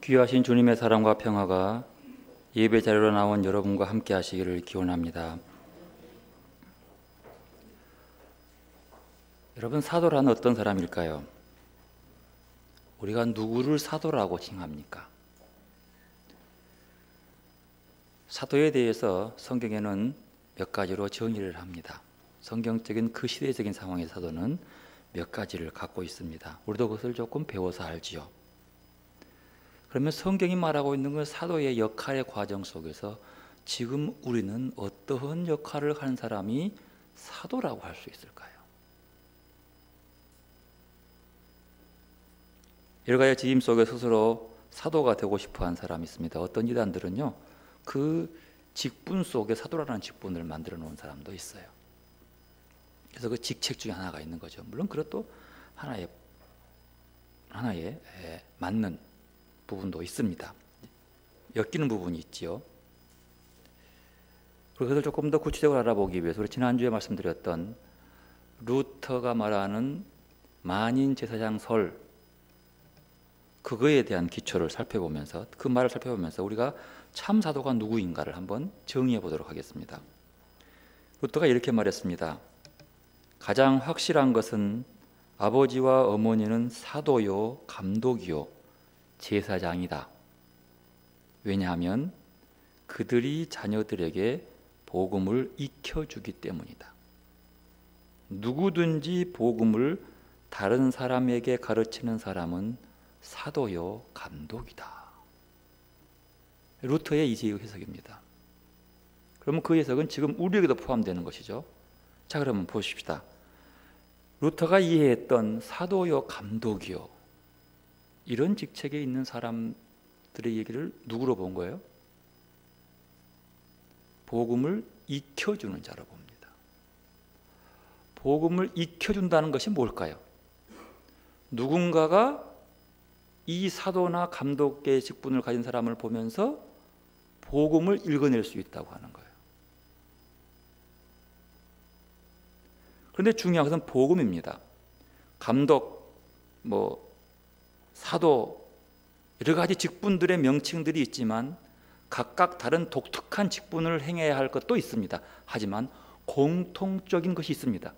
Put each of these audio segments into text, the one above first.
귀하신 주님의 사랑과 평화가 예배 자리로 나온 여러분과 함께 하시기를 기원합니다. 여러분, 사도란 어떤 사람일까요? 우리가 누구를 사도라고 칭합니까? 사도에 대해서 성경에는 몇 가지로 정의를 합니다. 성경적인 그 시대적인 상황의 사도는 몇 가지를 갖고 있습니다. 우리도 그것을 조금 배워서 알지요. 그러면 성경이 말하고 있는 건 사도의 역할의 과정 속에서 지금 우리는 어떠한 역할을 한 사람이 사도라고 할 수 있을까요? 여러 가지 지임 속에 스스로 사도가 되고 싶어 한 사람이 있습니다. 어떤 이단들은요, 그 직분 속에 사도라는 직분을 만들어 놓은 사람도 있어요. 그래서 그 직책 중에 하나가 있는 거죠. 물론 그것도 하나의 맞는 부분도 있습니다. 엮이는 부분이 있지요. 그것을 조금 더 구체적으로 알아보기 위해서 우리 지난주에 말씀드렸던 루터가 말하는 만인 제사장설, 그거에 대한 기초를 살펴보면서, 그 말을 살펴보면서 우리가 참 사도가 누구인가를 한번 정의해 보도록 하겠습니다. 루터가 이렇게 말했습니다. 가장 확실한 것은 아버지와 어머니는 사도요, 감독이요, 제사장이다. 왜냐하면 그들이 자녀들에게 복음을 익혀주기 때문이다. 누구든지 복음을 다른 사람에게 가르치는 사람은 사도요, 감독이다. 루터의 이 해석입니다. 그러면 그 해석은 지금 우리에게도 포함되는 것이죠. 자, 그러면 보십시다. 루터가 이해했던 사도요, 감독이요, 이런 직책에 있는 사람들의 얘기를 누구로 본 거예요? 복음을 익혀주는 자로 봅니다. 복음을 익혀준다는 것이 뭘까요? 누군가가 이 사도나 감독의 직분을 가진 사람을 보면서 복음을 읽어낼 수 있다고 하는 거예요. 그런데 중요한 것은 복음입니다. 감독, 사도, 여러 가지 직분들의 명칭들이 있지만 각각 다른 독특한 직분을 행해야 할 것도 있습니다. 하지만 공통적인 것이 있습니다.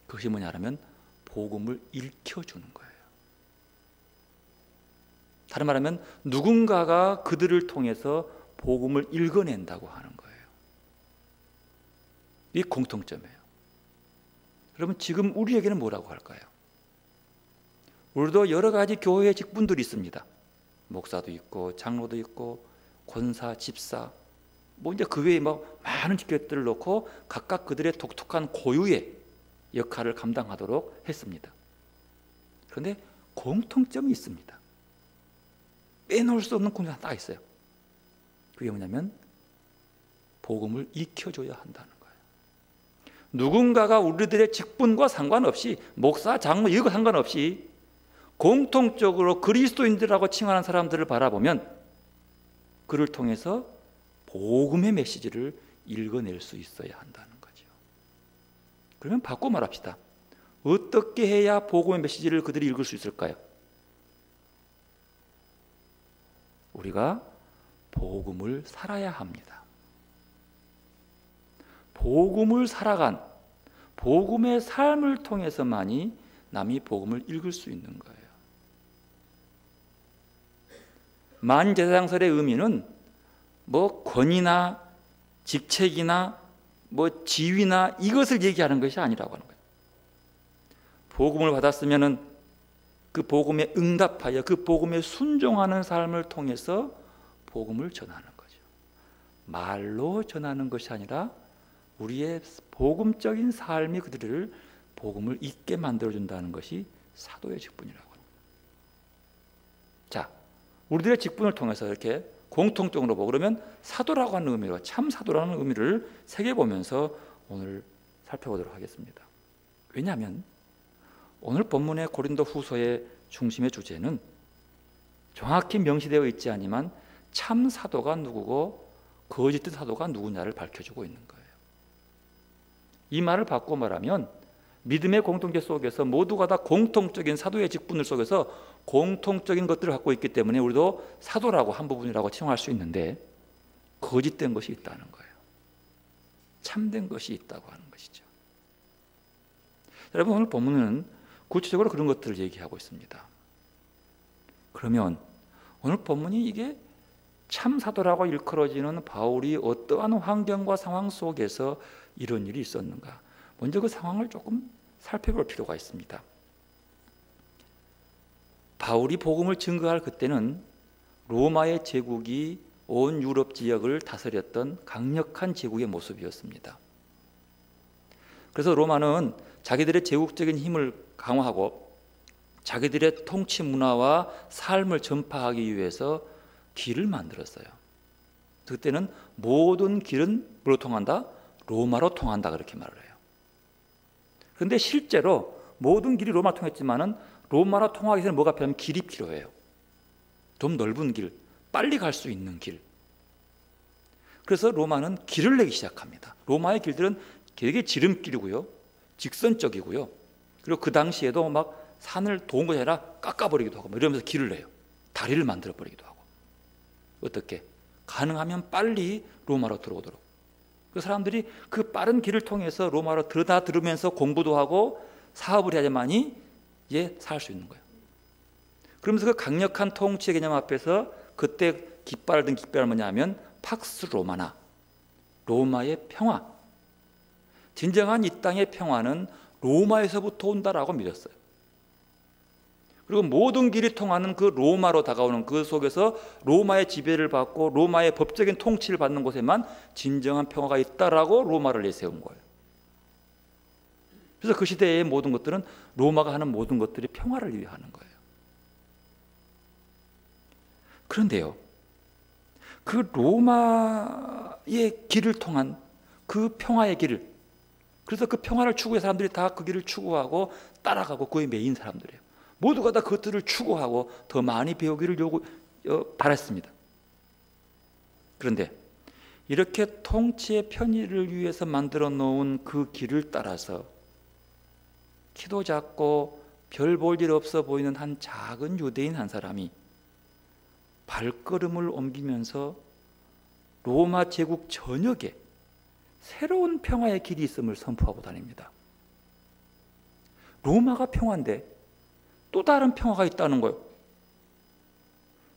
그것이 뭐냐면 복음을 읽혀주는 거예요. 다른 말하면 누군가가 그들을 통해서 복음을 읽어낸다고 하는 거예요. 이 공통점이에요. 여러분, 지금 우리에게는 뭐라고 할까요? 우리도 여러 가지 교회의 직분들이 있습니다. 목사도 있고 장로도 있고 권사, 집사, 이제 그 외에 많은 직책들을 놓고 각각 그들의 독특한 고유의 역할을 감당하도록 했습니다. 그런데 공통점이 있습니다. 빼놓을 수 없는 공통점이 딱 있어요. 그게 뭐냐면 복음을 익혀줘야 한다는 거예요. 누군가가 우리들의 직분과 상관없이, 목사, 장로 이거 상관없이 공통적으로 그리스도인들이라고 칭하는 사람들을 바라보면 그를 통해서 복음의 메시지를 읽어낼 수 있어야 한다는 거죠. 그러면 바꿔 말합시다. 어떻게 해야 복음의 메시지를 그들이 읽을 수 있을까요? 우리가 복음을 살아야 합니다. 복음을 살아간 복음의 삶을 통해서만이 남이 복음을 읽을 수 있는 거예요. 만제사장설의 의미는 권위나 직책이나 지위나 이것을 얘기하는 것이 아니라고 하는 거예요. 복음을 받았으면은 그 복음에 응답하여 그 복음에 순종하는 삶을 통해서 복음을 전하는 거죠. 말로 전하는 것이 아니라 우리의 복음적인 삶이 그들을 복음을 잊게 만들어준다는 것이 사도의 직분이라고 합니다. 자, 우리들의 직분을 통해서 이렇게 공통적으로 보고 그러면 사도라고 하는 의미와 참 사도라는 의미를 새겨보면서 오늘 살펴보도록 하겠습니다. 왜냐하면 오늘 본문의 고린도 후서의 중심의 주제는 정확히 명시되어 있지 않지만 참 사도가 누구고 거짓된 사도가 누구냐를 밝혀주고 있는 거예요. 이 말을 바꿔 말하면 믿음의 공동체 속에서 모두가 다 공통적인 사도의 직분을 속에서 공통적인 것들을 갖고 있기 때문에 우리도 사도라고 한 부분이라고 칭할 수 있는데 거짓된 것이 있다는 거예요. 참된 것이 있다고 하는 것이죠. 여러분, 오늘 본문은 구체적으로 그런 것들을 얘기하고 있습니다. 그러면 오늘 본문이 이게 참 사도라고 일컬어지는 바울이 어떠한 환경과 상황 속에서 이런 일이 있었는가? 먼저 그 상황을 조금 살펴볼 필요가 있습니다. 바울이 복음을 증거할 그때는 로마의 제국이 온 유럽 지역을 다스렸던 강력한 제국의 모습이었습니다. 그래서 로마는 자기들의 제국적인 힘을 강화하고 자기들의 통치 문화와 삶을 전파하기 위해서 길을 만들었어요. 그때는 모든 길은 뭐로 통한다? 로마로 통한다, 그렇게 말을 해요. 그런데 실제로 모든 길이 로마 통했지만은 로마로 통하기 위해서는 뭐가 필요하면 길이 필요해요. 좀 넓은 길, 빨리 갈 수 있는 길. 그래서 로마는 길을 내기 시작합니다. 로마의 길들은 되게 지름길이고요, 직선적이고요. 그리고 그 당시에도 막 산을 도운 것이 아니라 깎아버리기도 하고 이러면서 길을 내요. 다리를 만들어버리기도 하고. 어떻게? 가능하면 빨리 로마로 들어오도록. 그 사람들이 그 빠른 길을 통해서 로마로 들으면서 공부도 하고 사업을 해야지만이 살 수 있는 거예요. 그러면서 그 강력한 통치의 개념 앞에서 그때 깃발을 든 깃발은 뭐냐면 팍스 로마나, 로마의 평화. 진정한 이 땅의 평화는 로마에서부터 온다라고 믿었어요. 그리고 모든 길이 통하는 그 로마로 다가오는 그 속에서 로마의 지배를 받고 로마의 법적인 통치를 받는 곳에만 진정한 평화가 있다라고 로마를 내세운 거예요. 그래서 그 시대의 모든 것들은 로마가 하는 모든 것들이 평화를 위하는 거예요. 그런데요, 그 로마의 길을 통한 그 평화의 길을, 그래서 그 평화를 추구해 사람들이 다 그 길을 추구하고 따라가고 그에 매인 사람들이에요. 모두가 다 그것들을 추구하고 더 많이 배우기를 바랐습니다. 그런데 이렇게 통치의 편의를 위해서 만들어 놓은 그 길을 따라서 키도 작고 별 볼 일 없어 보이는 한 작은 유대인 한 사람이 발걸음을 옮기면서 로마 제국 전역에 새로운 평화의 길이 있음을 선포하고 다닙니다. 로마가 평화인데 또 다른 평화가 있다는 거예요.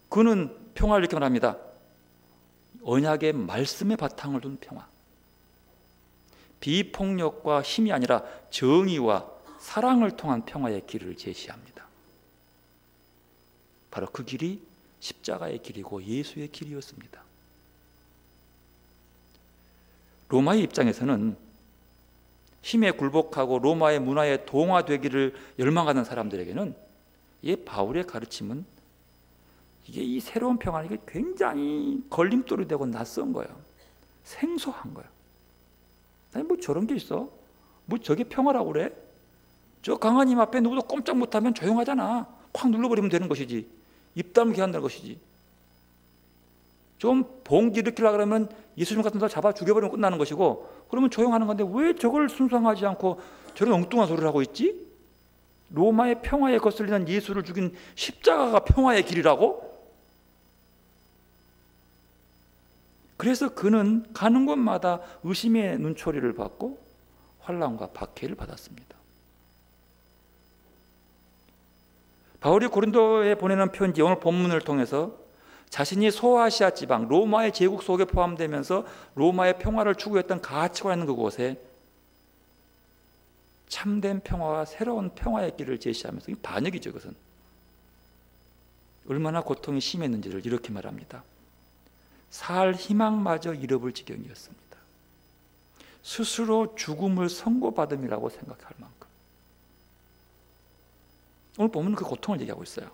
그는 평화를 이렇게 말합니다. 언약의 말씀의 바탕을 둔 평화. 비폭력과 힘이 아니라 정의와 사랑을 통한 평화의 길을 제시합니다. 바로 그 길이 십자가의 길이고 예수의 길이었습니다. 로마의 입장에서는 힘에 굴복하고 로마의 문화에 동화되기를 열망하는 사람들에게는 이 바울의 가르침은 이게 이 새로운 평화는 이게 굉장히 걸림돌이 되고 낯선 거예요. 생소한 거예요. 아니 뭐 저런 게 있어? 뭐 저게 평화라고 그래? 저 강한 힘 앞에 누구도 꼼짝 못하면 조용하잖아. 콱 눌러버리면 되는 것이지. 입 다물게 한다는 것이지. 좀 봉기 일으키려고 그러면 예수님 같은 사람 잡아 죽여버리면 끝나는 것이고, 그러면 조용하는 건데 왜 저걸 순수하지 않고 저런 엉뚱한 소리를 하고 있지? 로마의 평화에 거슬리는 예수를 죽인 십자가가 평화의 길이라고? 그래서 그는 가는 곳마다 의심의 눈초리를 받고 환난과 박해를 받았습니다. 바울이 고린도에 보내는 편지, 오늘 본문을 통해서 자신이 소아시아 지방 로마의 제국 속에 포함되면서 로마의 평화를 추구했던 가치가 있는 그곳에 참된 평화와 새로운 평화의 길을 제시하면서, 이 반역이죠. 그것은 얼마나 고통이 심했는지를 이렇게 말합니다. 살 희망마저 잃어볼 지경이었습니다. 스스로 죽음을 선고받음이라고 생각할 만큼. 오늘 보면 그 고통을 얘기하고 있어요.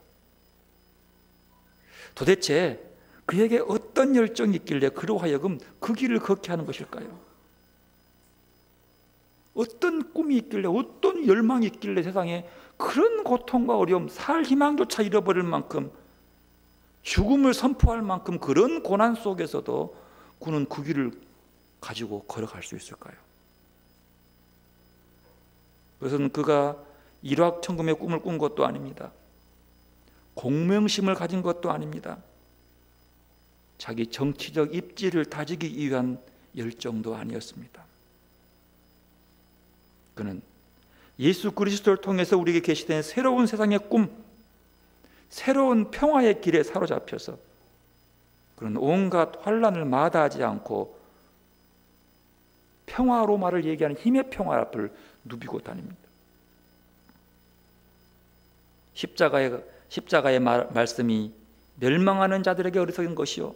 도대체 그에게 어떤 열정이 있길래 그로 하여금 그 길을 걷게 하는 것일까요? 어떤 꿈이 있길래, 어떤 열망이 있길래 세상에 그런 고통과 어려움, 살 희망조차 잃어버릴 만큼, 죽음을 선포할 만큼 그런 고난 속에서도 그는 그 길을 가지고 걸어갈 수 있을까요? 그것은 그가 일확천금의 꿈을 꾼 것도 아닙니다. 공명심을 가진 것도 아닙니다. 자기 정치적 입지를 다지기 위한 열정도 아니었습니다. 그는 예수 그리스도를 통해서 우리에게 계시된 새로운 세상의 꿈, 새로운 평화의 길에 사로잡혀서 그는 온갖 환란을 마다하지 않고 평화로마를 얘기하는 힘의 평화 앞을 누비고 다닙니다. 십자가의 말씀이 멸망하는 자들에게 어리석은 것이요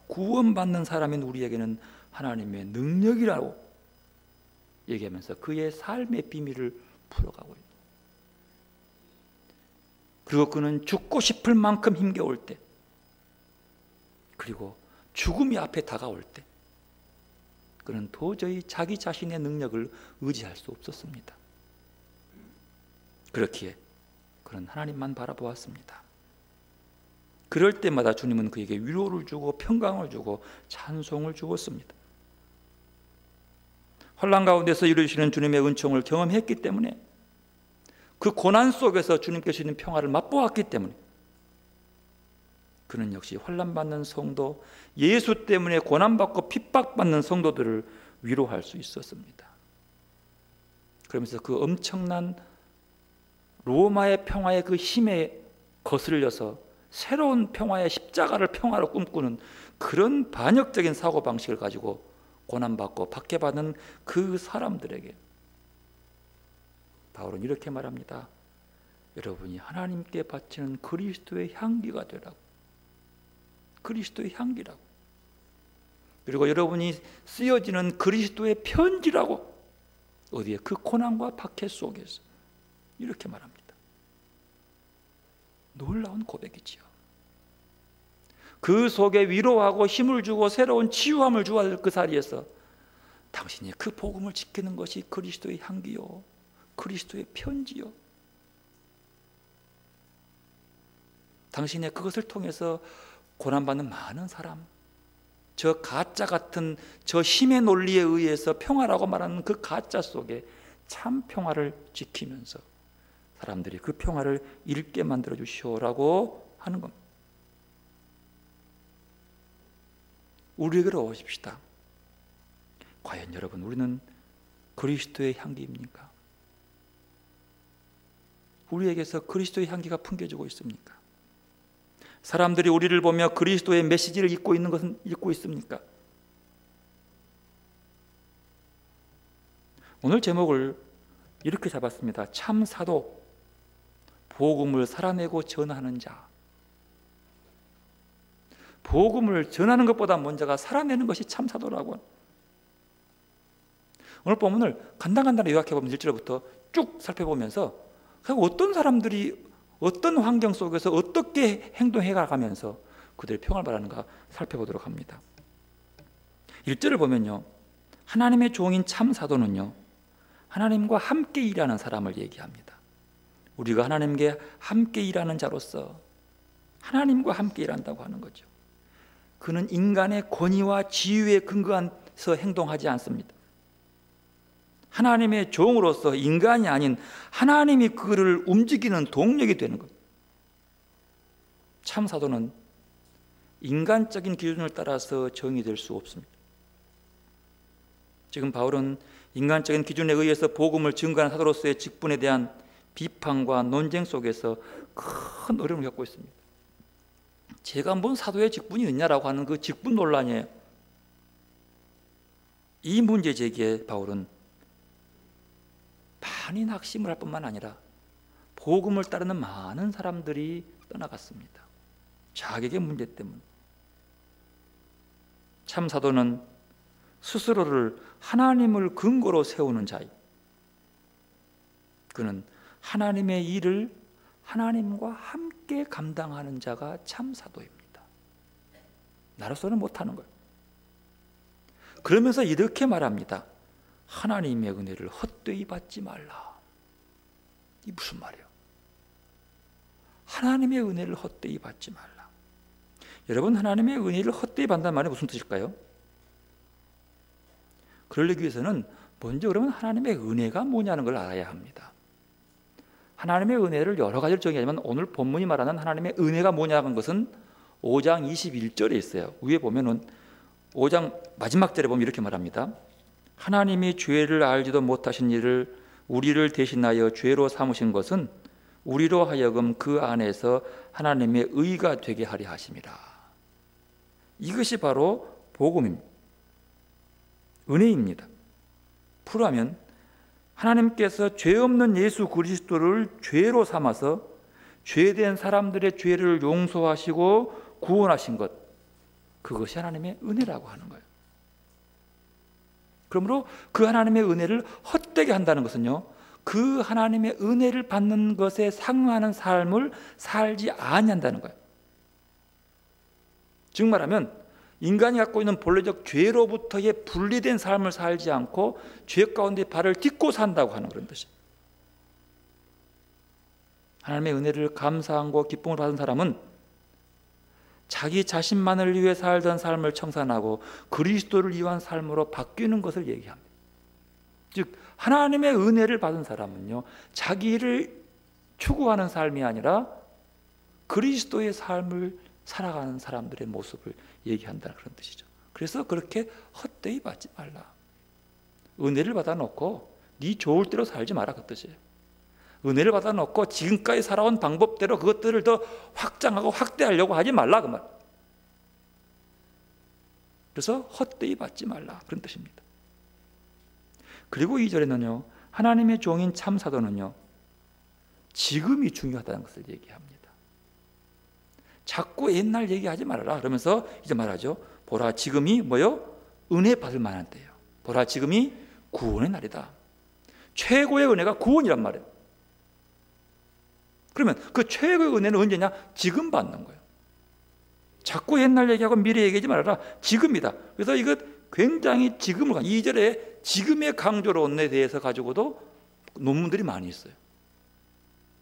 구원받는 사람인 우리에게는 하나님의 능력이라고 얘기하면서 그의 삶의 비밀을 풀어가고 있다. 그리고 그는 죽고 싶을 만큼 힘겨울 때, 그리고 죽음이 앞에 다가올 때 그는 도저히 자기 자신의 능력을 의지할 수 없었습니다. 그렇기에 그는 하나님만 바라보았습니다. 그럴 때마다 주님은 그에게 위로를 주고 평강을 주고 찬송을 주었습니다. 환난 가운데서 이루시는 주님의 은총을 경험했기 때문에, 그 고난 속에서 주님께서 주시는 평화를 맛보았기 때문에 그는 역시 환난받는 성도, 예수 때문에 고난받고 핍박받는 성도들을 위로할 수 있었습니다. 그러면서 그 엄청난 로마의 평화의 그 힘에 거슬려서 새로운 평화의 십자가를 평화로 꿈꾸는 그런 반역적인 사고방식을 가지고 고난받고 박해받는 그 사람들에게 바울은 이렇게 말합니다. 여러분이 하나님께 바치는 그리스도의 향기가 되라고. 그리스도의 향기라고. 그리고 여러분이 쓰여지는 그리스도의 편지라고. 어디에? 그 고난과 박해 속에서 이렇게 말합니다. 놀라운 고백이지요. 그 속에 위로하고 힘을 주고 새로운 치유함을 주어야 할 그 자리에서 당신이 그 복음을 지키는 것이 그리스도의 향기요, 그리스도의 편지요. 당신의 그것을 통해서 고난받는 많은 사람, 저 가짜 같은 저 힘의 논리에 의해서 평화라고 말하는 그 가짜 속에 참 평화를 지키면서 사람들이 그 평화를 잃게 만들어 주시오라고 하는 겁니다. 우리에게로 오십시다. 과연 여러분, 우리는 그리스도의 향기입니까? 우리에게서 그리스도의 향기가 풍겨지고 있습니까? 사람들이 우리를 보며 그리스도의 메시지를 읽고 있는 것은 읽고 있습니까? 오늘 제목을 이렇게 잡았습니다. 참 사도, 복음을 살아내고 전하는 자. 복음을 전하는 것보다 먼저가 살아내는 것이 참 사도라고. 오늘 본문을 간단간단히 요약해보면 1절부터 쭉 살펴보면서 어떤 사람들이 어떤 환경 속에서 어떻게 행동해 가면서 그들의 평화를 바라는가 살펴보도록 합니다. 1절을 보면요, 하나님의 종인 참 사도는요, 하나님과 함께 일하는 사람을 얘기합니다. 우리가 하나님께 함께 일하는 자로서 하나님과 함께 일한다고 하는 거죠. 그는 인간의 권위와 지위에 근거해서 행동하지 않습니다. 하나님의 종으로서 인간이 아닌 하나님이 그를 움직이는 동력이 되는 것. 참 사도는 인간적인 기준을 따라서 정의될 수 없습니다. 지금 바울은 인간적인 기준에 의해서 복음을 증거하는 사도로서의 직분에 대한 비판과 논쟁 속에서 큰 어려움을 겪고 있습니다. 제가 뭔 사도의 직분이 있냐라고 하는 그 직분 논란이에요. 이 문제 제기에 바울은 많이 낙심을 할 뿐만 아니라 복음을 따르는 많은 사람들이 떠나갔습니다. 자격의 문제 때문에. 참 사도는 스스로를 하나님을 근거로 세우는 자이. 그는 하나님의 일을 하나님과 함께 감당하는 자가 참 사도입니다. 나로서는 못하는 거예요. 그러면서 이렇게 말합니다. 하나님의 은혜를 헛되이 받지 말라. 이 무슨 말이에요? 하나님의 은혜를 헛되이 받지 말라. 여러분, 하나님의 은혜를 헛되이 받는다는 말이 무슨 뜻일까요? 그러기 위해서는 먼저 그러면 하나님의 은혜가 뭐냐는 걸 알아야 합니다. 하나님의 은혜를 여러 가지로 정의하지만 오늘 본문이 말하는 하나님의 은혜가 뭐냐는 것은 5장 21절에 있어요. 위에 보면은 5장 마지막 절에 보면 이렇게 말합니다. 하나님이 죄를 알지도 못하신 일을 우리를 대신하여 죄로 삼으신 것은 우리로 하여금 그 안에서 하나님의 의가 되게 하려 하심이라. 이것이 바로 복음입니다. 은혜입니다. 풀하면 하나님께서 죄 없는 예수 그리스도를 죄로 삼아서 죄된 사람들의 죄를 용서하시고 구원하신 것, 그것이 하나님의 은혜라고 하는 거예요. 그러므로 그 하나님의 은혜를 헛되게 한다는 것은요, 그 하나님의 은혜를 받는 것에 상응하는 삶을 살지 아니한다는 거예요. 즉 말하면 인간이 갖고 있는 본래적 죄로부터의 분리된 삶을 살지 않고 죄 가운데 발을 딛고 산다고 하는 그런 뜻이에요. 하나님의 은혜를 감사하고 기쁨을 받은 사람은 자기 자신만을 위해 살던 삶을 청산하고 그리스도를 위한 삶으로 바뀌는 것을 얘기합니다. 즉 하나님의 은혜를 받은 사람은요, 자기를 추구하는 삶이 아니라 그리스도의 삶을 살아가는 사람들의 모습을 얘기한다는 그런 뜻이죠. 그래서 그렇게 헛되이 받지 말라. 은혜를 받아놓고 네 좋을 대로 살지 마라, 그 뜻이에요. 은혜를 받아놓고 지금까지 살아온 방법대로 그것들을 더 확장하고 확대하려고 하지 말라, 그 말. 그래서 헛되이 받지 말라, 그런 뜻입니다. 그리고 2절에는요, 하나님의 종인 참 사도는요, 지금이 중요하다는 것을 얘기합니다. 자꾸 옛날 얘기하지 말아라 그러면서 이제 말하죠. 보라, 지금이 뭐요? 은혜 받을 만한 때예요. 보라, 지금이 구원의 날이다. 최고의 은혜가 구원이란 말이에요. 그러면 그 최고의 은혜는 언제냐? 지금 받는 거예요. 자꾸 옛날 얘기하고 미래 얘기하지 말아라. 지금이다. 그래서 이거 굉장히 지금을 2절에 지금의 강조론에 대해서 가지고도 논문들이 많이 있어요.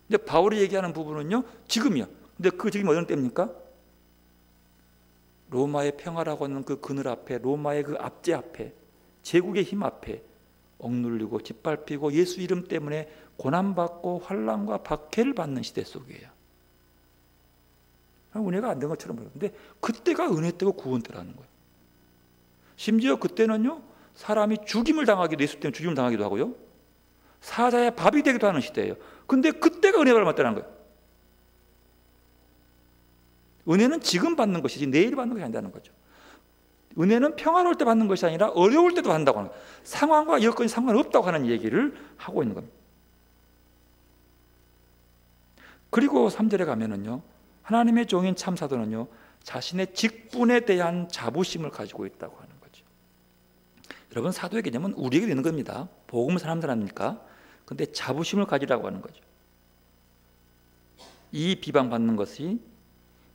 근데 바울이 얘기하는 부분은요, 지금이야. 근데 그 지금 어느 때입니까? 로마의 평화라고 하는 그 그늘 앞에, 로마의 그 압제 앞에, 제국의 힘 앞에 억눌리고 짓밟히고 예수 이름 때문에 고난받고 환난과 박해를 받는 시대 속이에요. 은혜가 안 된 것처럼 보이는데 그때가 은혜 때고 구원 때라는 거예요. 심지어 그때는요, 사람이 죽임을 당하기도, 예수 때문에 죽임을 당하기도 하고요, 사자의 밥이 되기도 하는 시대예요. 근데 그때가 은혜가 받았다는 거예요. 은혜는 지금 받는 것이지 내일 받는 것이 아니라는 거죠. 은혜는 평화로울 때 받는 것이 아니라 어려울 때도 한다고 하는 거예요. 상황과 여건이 상관없다고 하는 얘기를 하고 있는 겁니다. 그리고 3절에 가면은요, 하나님의 종인 참 사도는요, 자신의 직분에 대한 자부심을 가지고 있다고 하는 거죠. 여러분, 사도의 개념은 우리에게 되는 겁니다. 복음을 사람들 아닙니까? 근데 자부심을 가지라고 하는 거죠. 이 비방받는 것이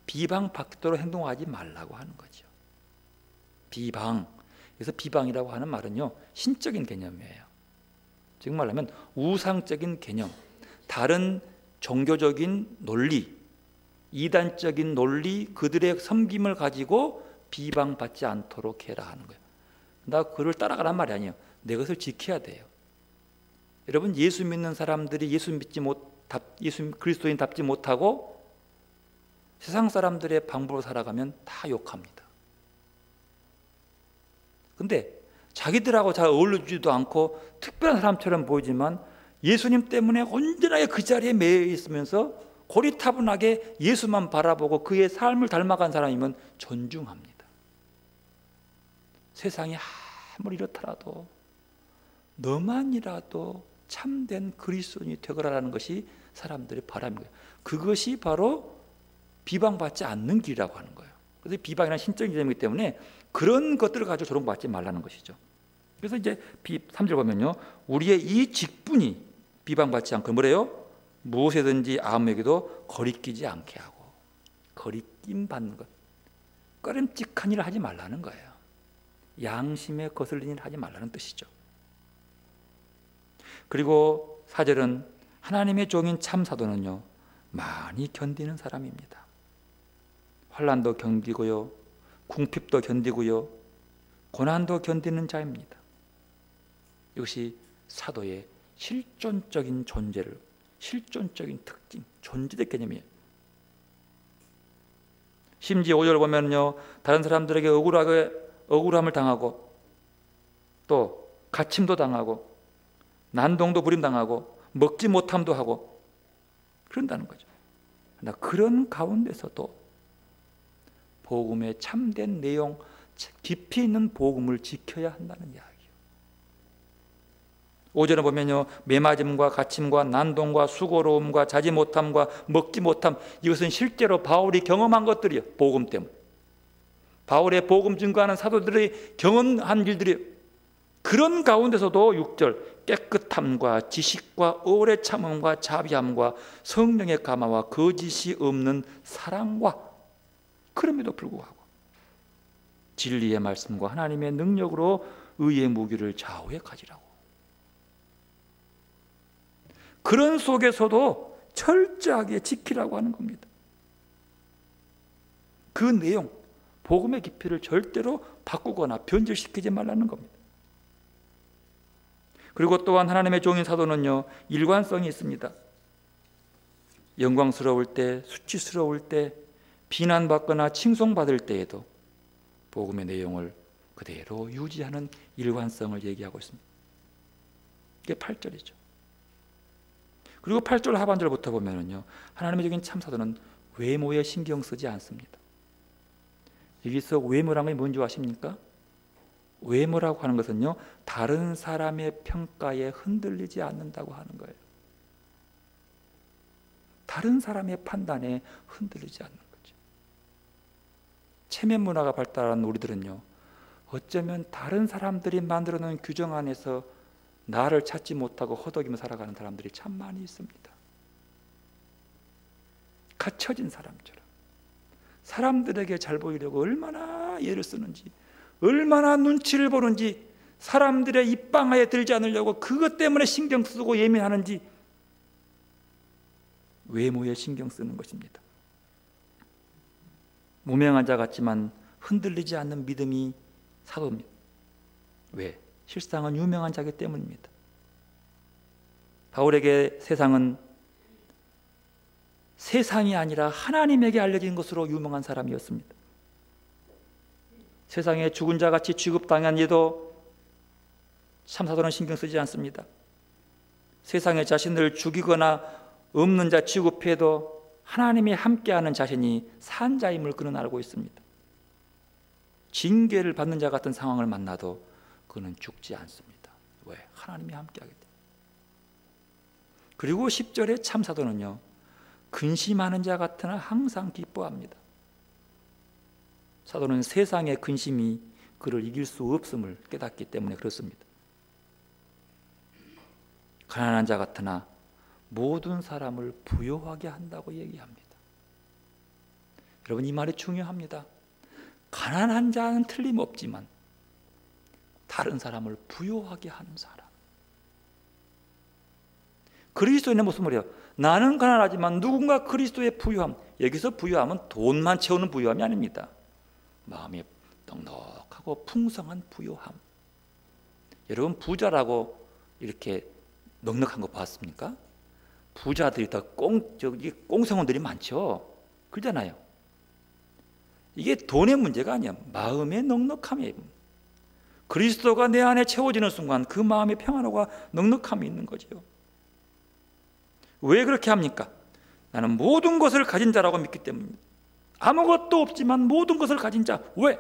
비방받도록 행동하지 말라고 하는 거죠. 비방. 그래서 비방이라고 하는 말은요, 신적인 개념이에요. 즉 말하면 우상적인 개념, 다른 종교적인 논리, 이단적인 논리, 그들의 섬김을 가지고 비방받지 않도록 해라 하는 거예요. 나 그를 따라가란 말이 아니에요. 내 것을 지켜야 돼요. 여러분, 예수 믿는 사람들이 예수 그리스도인답지 못하고 세상 사람들의 방법으로 살아가면 다 욕합니다. 근데 자기들하고 잘 어울리지도 않고 특별한 사람처럼 보이지만 예수님 때문에 온전하게 그 자리에 매여 있으면서 고리타분하게 예수만 바라보고 그의 삶을 닮아간 사람이면 존중합니다. 세상이 아무리 이렇더라도 너만이라도 참된 그리스도인이 되거라라는 것이 사람들의 바람이에요. 그것이 바로 비방받지 않는 길이라고 하는 거예요. 그래서 비방이란 신적인 개념이기 때문에 그런 것들을 가지고 조롱받지 말라는 것이죠. 그래서 이제 3절 보면요, 우리의 이 직분이 비방받지 않고 뭐래요? 무엇에든지 아무에게도 거리끼지 않게 하고, 거리낌 받는 것, 꺼림칙한 일을 하지 말라는 거예요. 양심에 거슬리는 일을 하지 말라는 뜻이죠. 그리고 4절은 하나님의 종인 참 사도는요, 많이 견디는 사람입니다. 환난도 견디고요, 궁핍도 견디고요, 고난도 견디는 자입니다. 이것이 사도의 실존적인 존재를, 실존적인 특징, 존재의 개념이에요. 심지어 5절 보면요, 다른 사람들에게 억울함을 당하고 또 갇힘도 당하고 난동도 부림당하고 먹지 못함도 하고 그런다는 거죠. 그러나 그런 가운데서도 복음의 참된 내용, 깊이 있는 복음을 지켜야 한다는 이야기예요. 5절에 보면요, 매맞음과 갇힘과 난동과 수고로움과 자지 못함과 먹지 못함, 이것은 실제로 바울이 경험한 것들이에요. 복음 때문에. 바울의 복음 증거하는 사도들이 경험한 일들이에요. 그런 가운데서도 6절, 깨끗함과 지식과 오래 참음과 자비함과 성령의 감화와 거짓이 없는 사랑과, 그럼에도 불구하고 진리의 말씀과 하나님의 능력으로 의의 무기를 좌우에 가지라고. 그런 속에서도 철저하게 지키라고 하는 겁니다. 그 내용, 복음의 깊이를 절대로 바꾸거나 변질시키지 말라는 겁니다. 그리고 또한 하나님의 종인 사도는요, 일관성이 있습니다. 영광스러울 때, 수치스러울 때, 비난받거나 칭송받을 때에도 복음의 내용을 그대로 유지하는 일관성을 얘기하고 있습니다. 이게 8절이죠. 그리고 8절 하반절부터 보면은요, 하나님의 종인 참사도는 외모에 신경 쓰지 않습니다. 여기서 외모라는 게 뭔지 아십니까? 외모라고 하는 것은요, 다른 사람의 평가에 흔들리지 않는다고 하는 거예요. 다른 사람의 판단에 흔들리지 않는 거죠. 체면 문화가 발달한 우리들은요, 어쩌면 다른 사람들이 만들어 놓은 규정 안에서 나를 찾지 못하고 허덕이며 살아가는 사람들이 참 많이 있습니다. 갇혀진 사람처럼 사람들에게 잘 보이려고 얼마나 애를 쓰는지, 얼마나 눈치를 보는지, 사람들의 입방아에 들지 않으려고 그것 때문에 신경 쓰고 예민하는지, 외모에 신경 쓰는 것입니다. 무명한 자 같지만 흔들리지 않는 믿음이 사도입니다. 왜? 실상은 유명한 자기 때문입니다. 바울에게 세상은 세상이 아니라 하나님에게 알려진 것으로 유명한 사람이었습니다. 세상에 죽은 자같이 취급당한 이도 참사도는 신경 쓰지 않습니다. 세상에 자신을 죽이거나 없는 자 취급해도 하나님이 함께하는 자신이 산 자임을 그는 알고 있습니다. 징계를 받는 자 같은 상황을 만나도 그는 죽지 않습니다. 왜? 하나님이 함께하기 때문에. 그리고 10절에 참사도는요, 근심하는 자 같으나 항상 기뻐합니다. 사도는 세상의 근심이 그를 이길 수 없음을 깨닫기 때문에 그렇습니다. 가난한 자 같으나 모든 사람을 부요하게 한다고 얘기합니다. 여러분, 이 말이 중요합니다. 가난한 자는 틀림없지만 다른 사람을 부요하게 하는 사람, 그리스도인의 모습은 뭐예요? 나는 가난하지만 누군가 그리스도의 부요함, 여기서 부요함은 돈만 채우는 부요함이 아닙니다. 마음이 넉넉하고 풍성한 부요함. 여러분, 부자라고 이렇게 넉넉한 거 봤습니까? 부자들이 더 꽁성원들이 많죠. 그러잖아요. 이게 돈의 문제가 아니야. 마음의 넉넉함이에요. 그리스도가 내 안에 채워지는 순간 그 마음의 평안과 넉넉함이 있는 거죠. 왜 그렇게 합니까? 나는 모든 것을 가진 자라고 믿기 때문입니다. 아무것도 없지만 모든 것을 가진 자. 왜?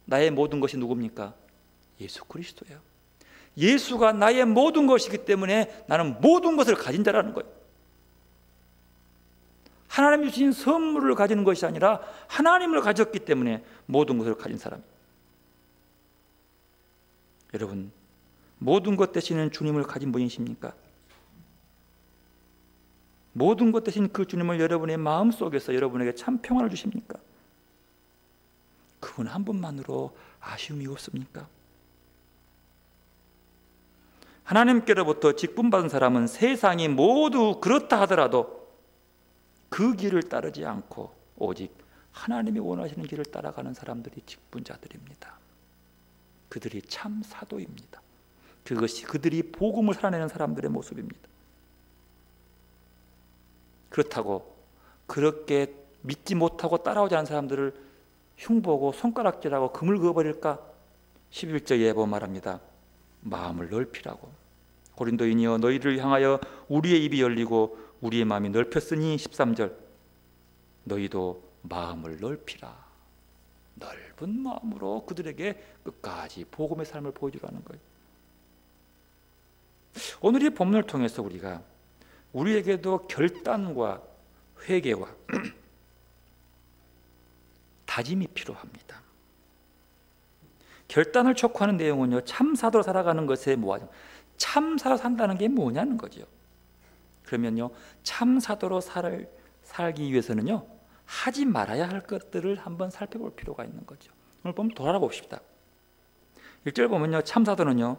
나의 모든 것이 누굽니까? 예수 그리스도예요. 예수가 나의 모든 것이기 때문에 나는 모든 것을 가진 자라는 거예요. 하나님이 주신 선물을 가지는 것이 아니라 하나님을 가졌기 때문에 모든 것을 가진 사람이에요. 여러분, 모든 것 대신은 주님을 가진 분이십니까? 모든 것 대신 그 주님을 여러분의 마음속에서 여러분에게 참 평안을 주십니까? 그분 한 분만으로 아쉬움이 없습니까? 하나님께로부터 직분받은 사람은 세상이 모두 그렇다 하더라도 그 길을 따르지 않고 오직 하나님이 원하시는 길을 따라가는 사람들이 직분자들입니다. 그들이 참 사도입니다. 그것이 그들이 복음을 살아내는 사람들의 모습입니다. 그렇다고 그렇게 믿지 못하고 따라오지 않은 사람들을 흉보고 손가락질하고 금을 그어버릴까? 11절 예보 말합니다. 마음을 넓히라고. 고린도인이여 너희를 향하여 우리의 입이 열리고 우리의 마음이 넓혔으니 13절 너희도 마음을 넓히라. 넓은 마음으로 그들에게 끝까지 복음의 삶을 보여주라는 거예요. 오늘 이 본문을 통해서 우리에게도 결단과 회개와 다짐이 필요합니다. 결단을 촉구하는 내용은요, 참사도로 살아가는 것에 뭐하죠? 참사로 산다는 게 뭐냐는 거죠. 그러면요, 참사도로 살기 위해서는요, 하지 말아야 할 것들을 한번 살펴볼 필요가 있는 거죠. 오늘 보면 돌아봅시다. 1절 보면요, 참사도는요,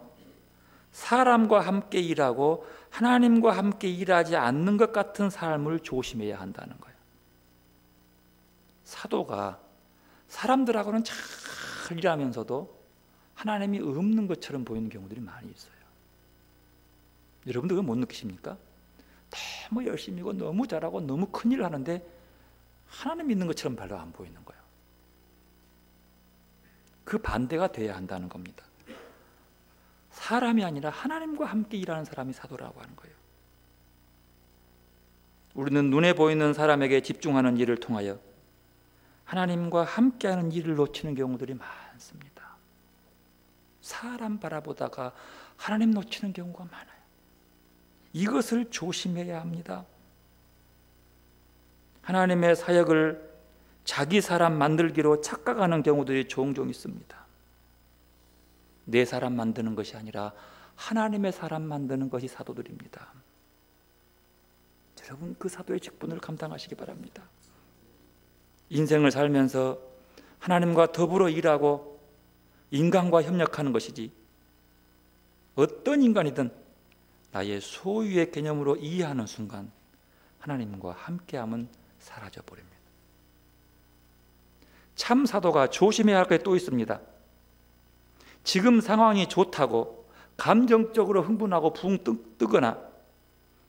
사람과 함께 일하고 하나님과 함께 일하지 않는 것 같은 삶을 조심해야 한다는 거예요. 사도가 사람들하고는 잘 일하면서도 하나님이 없는 것처럼 보이는 경우들이 많이 있어요. 여러분들 그거 못 느끼십니까? 너무 열심히고 너무 잘하고 너무 큰일을 하는데 하나님 있는 것처럼 별로 안 보이는 거예요. 그 반대가 돼야 한다는 겁니다. 사람이 아니라 하나님과 함께 일하는 사람이 사도라고 하는 거예요. 우리는 눈에 보이는 사람에게 집중하는 일을 통하여 하나님과 함께하는 일을 놓치는 경우들이 많습니다. 사람 바라보다가 하나님 놓치는 경우가 많아요. 이것을 조심해야 합니다. 하나님의 사역을 자기 사람 만들기로 착각하는 경우들이 종종 있습니다. 내 사람 만드는 것이 아니라 하나님의 사람 만드는 것이 사도들입니다. 여러분, 그 사도의 직분을 감당하시기 바랍니다. 인생을 살면서 하나님과 더불어 일하고 인간과 협력하는 것이지, 어떤 인간이든 나의 소유의 개념으로 이해하는 순간 하나님과 함께함은 사라져 버립니다. 참 사도가 조심해야 할 게 또 있습니다. 지금 상황이 좋다고 감정적으로 흥분하고 붕 뜨거나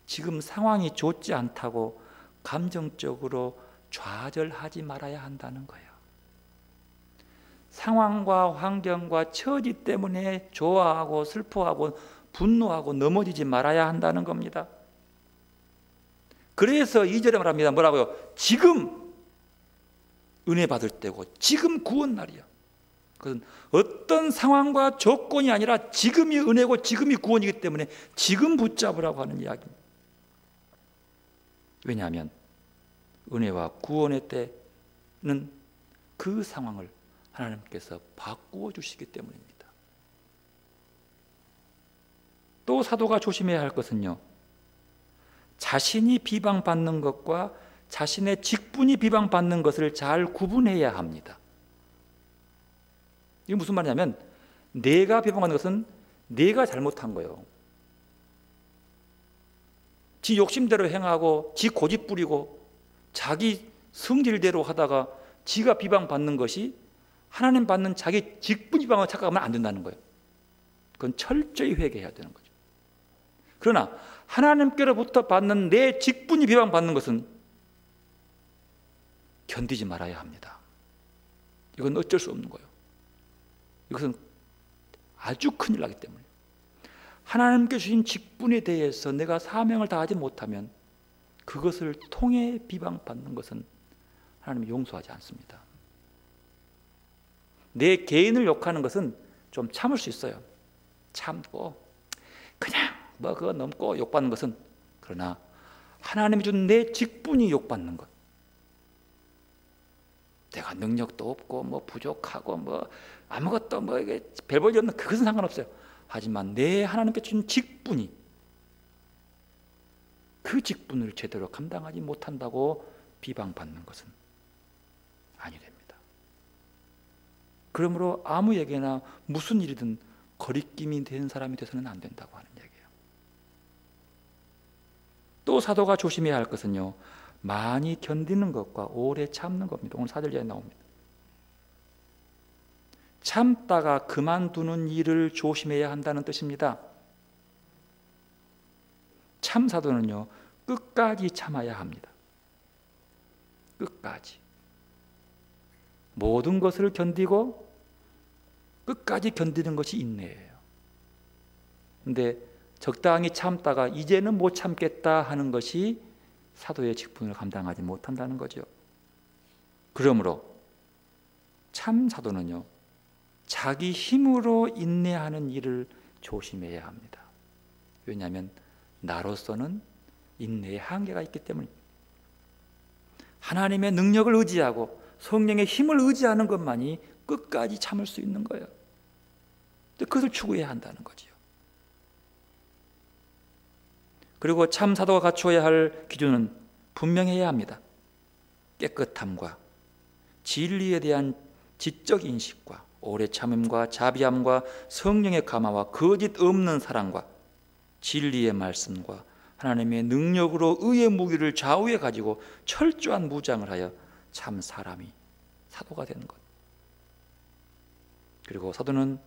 지금 상황이 좋지 않다고 감정적으로 좌절하지 말아야 한다는 거예요. 상황과 환경과 처지 때문에 좋아하고 슬퍼하고 분노하고 넘어지지 말아야 한다는 겁니다. 그래서 2절에 말합니다. 뭐라고요? 지금 은혜 받을 때고 지금 구원 날이야. 그것은 어떤 상황과 조건이 아니라 지금이 은혜고 지금이 구원이기 때문에 지금 붙잡으라고 하는 이야기입니다. 왜냐하면 은혜와 구원의 때는 그 상황을 하나님께서 바꾸어 주시기 때문입니다. 또 사도가 조심해야 할 것은요, 자신이 비방받는 것과 자신의 직분이 비방받는 것을 잘 구분해야 합니다. 이게 무슨 말이냐면 내가 비방받는 것은 내가 잘못한 거예요. 지 욕심대로 행하고 지 고집 부리고 자기 성질대로 하다가 지가 비방받는 것이 하나님 받는 자기 직분 비방을 착각하면 안 된다는 거예요. 그건 철저히 회개해야 되는 거죠. 그러나 하나님께로부터 받는 내 직분이 비방받는 것은 견디지 말아야 합니다. 이건 어쩔 수 없는 거예요. 이것은 아주 큰일 나기 때문에 하나님께 주신 직분에 대해서 내가 사명을 다하지 못하면 그것을 통해 비방받는 것은 하나님이 용서하지 않습니다. 내 개인을 욕하는 것은 좀 참을 수 있어요. 참고 그냥 그거 넘고 욕받는 것은, 그러나 하나님이 준 내 직분이 욕받는 것, 내가 능력도 없고 부족하고 아무것도 이게 별 볼일 없는 그것은 상관없어요. 하지만 내 하나님께 준 직분이, 그 직분을 제대로 감당하지 못한다고 비방받는 것은 아니 됩니다. 그러므로 아무에게나 무슨 일이든 거리낌이 되는 사람이 돼서는 안 된다고 하는 얘기예요. 또 사도가 조심해야 할 것은요, 많이 견디는 것과 오래 참는 겁니다. 오늘 4절에 나옵니다. 참다가 그만두는 일을 조심해야 한다는 뜻입니다. 참사도는요, 끝까지 참아야 합니다. 끝까지. 모든 것을 견디고 끝까지 견디는 것이 인내예요. 근데 적당히 참다가 이제는 못 참겠다 하는 것이 사도의 직분을 감당하지 못한다는 거죠. 그러므로 참 사도는요, 자기 힘으로 인내하는 일을 조심해야 합니다. 왜냐하면 나로서는 인내의 한계가 있기 때문입니다. 하나님의 능력을 의지하고 성령의 힘을 의지하는 것만이 끝까지 참을 수 있는 거예요. 그것을 추구해야 한다는 거죠. 그리고 참 사도가 갖추어야 할 기준은 분명해야 합니다. 깨끗함과 진리에 대한 지적 인식과 오래 참음과 자비함과 성령의 감화와 거짓 없는 사랑과 진리의 말씀과 하나님의 능력으로 의의 무기를 좌우에 가지고 철저한 무장을 하여 참 사람이 사도가 되는 것. 그리고 사도는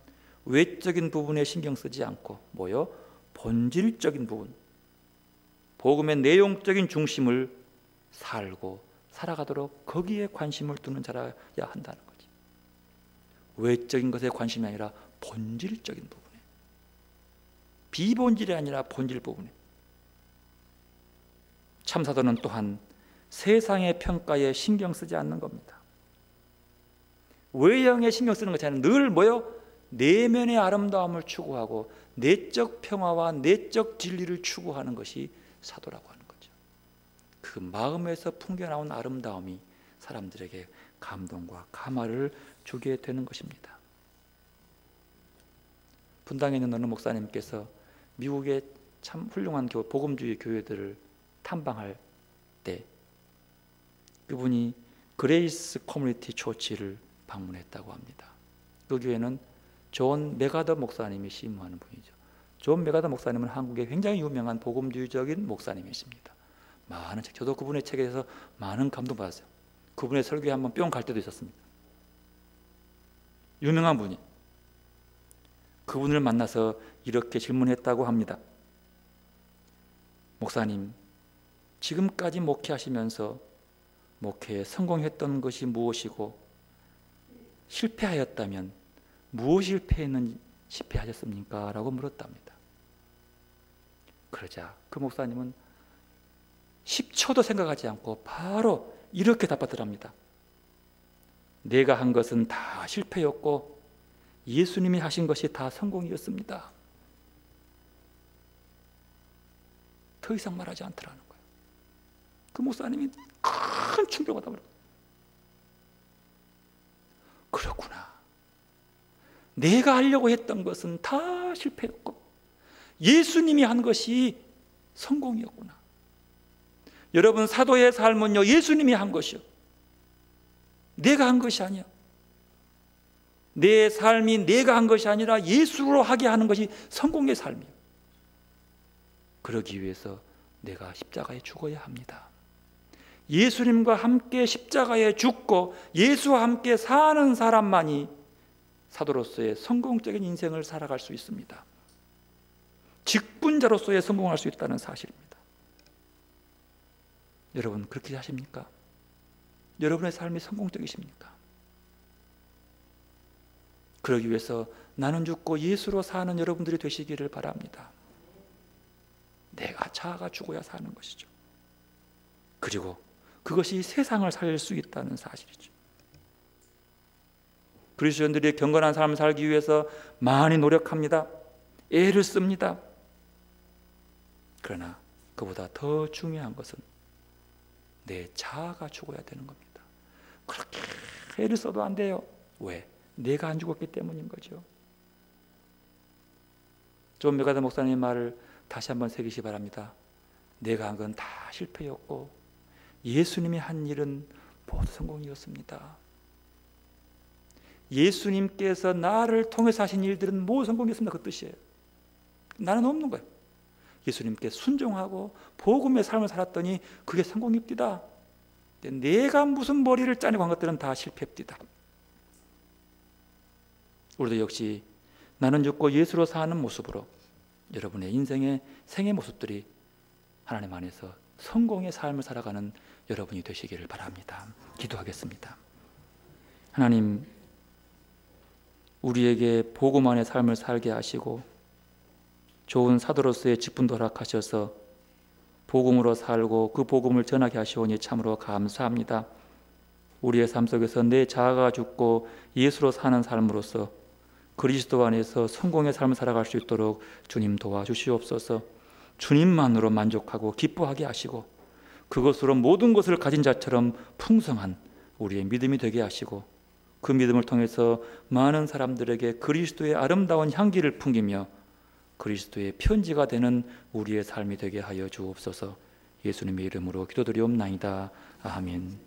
외적인 부분에 신경 쓰지 않고 뭐요? 본질적인 부분, 복음의 내용적인 중심을 살고 살아가도록 거기에 관심을 두는 자라야 한다는 거지. 외적인 것에 관심이 아니라 본질적인 부분에, 비본질이 아니라 본질 부분에. 참사도는 또한 세상의 평가에 신경 쓰지 않는 겁니다. 외형에 신경 쓰는 것이 아니라 늘 뭐요? 내면의 아름다움을 추구하고 내적 평화와 내적 진리를 추구하는 것이 사도라고 하는 거죠. 그 마음에서 풍겨나온 아름다움이 사람들에게 감동과 감화를 주게 되는 것입니다. 분당에 있는 어느 목사님께서 미국의 참 훌륭한 복음주의 교회들을 탐방할 때 그분이 그레이스 커뮤니티 초치를 방문했다고 합니다. 그 교회는 존 메가더 목사님이 심무하는 분이죠. 존 메가더 목사님은 한국의 굉장히 유명한 복음주의적인 목사님이십니다. 많은 책, 저도 그분의 책에서 많은 감동받았어요. 그분의 설교에 한번 뿅 갈 때도 있었습니다. 유명한 분이 그분을 만나서 이렇게 질문했다고 합니다. 목사님, 지금까지 목회하시면서 목회에 성공했던 것이 무엇이고 실패하였다면 무엇이 실패하셨습니까? 라고 물었답니다. 그러자 그 목사님은 10초도 생각하지 않고 바로 이렇게 답하더랍니다. 내가 한 것은 다 실패였고 예수님이 하신 것이 다 성공이었습니다. 더 이상 말하지 않더라는 거예요. 그 목사님이 큰 충격을 받아버렸어요. 그렇구나. 내가 하려고 했던 것은 다 실패였고 예수님이 한 것이 성공이었구나. 여러분, 사도의 삶은요, 예수님이 한 것이요, 내가 한 것이 아니야. 내 삶이 내가 한 것이 아니라 예수로 하게 하는 것이 성공의 삶이에요. 그러기 위해서 내가 십자가에 죽어야 합니다. 예수님과 함께 십자가에 죽고 예수와 함께 사는 사람만이 사도로서의 성공적인 인생을 살아갈 수 있습니다. 직분자로서의 성공할 수 있다는 사실입니다. 여러분, 그렇게 하십니까? 여러분의 삶이 성공적이십니까? 그러기 위해서 나는 죽고 예수로 사는 여러분들이 되시기를 바랍니다. 내가 자아가 죽어야 사는 것이죠. 그리고 그것이 세상을 살릴 수 있다는 사실이죠. 그리스도인들이 경건한 삶을 살기 위해서 많이 노력합니다. 애를 씁니다. 그러나 그보다 더 중요한 것은 내 자아가 죽어야 되는 겁니다. 그렇게 애를 써도 안 돼요. 왜? 내가 안 죽었기 때문인 거죠. 존 메가더 목사님의 말을 다시 한번 새기시 바랍니다. 내가 한 건 다 실패였고 예수님이 한 일은 모두 성공이었습니다. 예수님께서 나를 통해서 하신 일들은 모두 성공이었습니다. 그 뜻이에요. 나는 없는 거예요. 예수님께 순종하고 복음의 삶을 살았더니 그게 성공입니다. 내가 무슨 머리를 짜내고 한 것들은 다 실패입니다. 우리도 역시 나는 죽고 예수로 사는 모습으로 여러분의 인생의 생의 모습들이 하나님 안에서 성공의 삶을 살아가는 여러분이 되시기를 바랍니다. 기도하겠습니다. 하나님, 우리에게 복음 안의 삶을 살게 하시고 좋은 사도로서의 직분도 허락하셔서 복음으로 살고 그 복음을 전하게 하시오니 참으로 감사합니다. 우리의 삶 속에서 내 자아가 죽고 예수로 사는 삶으로서 그리스도 안에서 성공의 삶을 살아갈 수 있도록 주님 도와주시옵소서. 주님만으로 만족하고 기뻐하게 하시고 그것으로 모든 것을 가진 자처럼 풍성한 우리의 믿음이 되게 하시고 그 믿음을 통해서 많은 사람들에게 그리스도의 아름다운 향기를 풍기며 그리스도의 편지가 되는 우리의 삶이 되게 하여 주옵소서. 예수님의 이름으로 기도드리옵나이다. 아멘.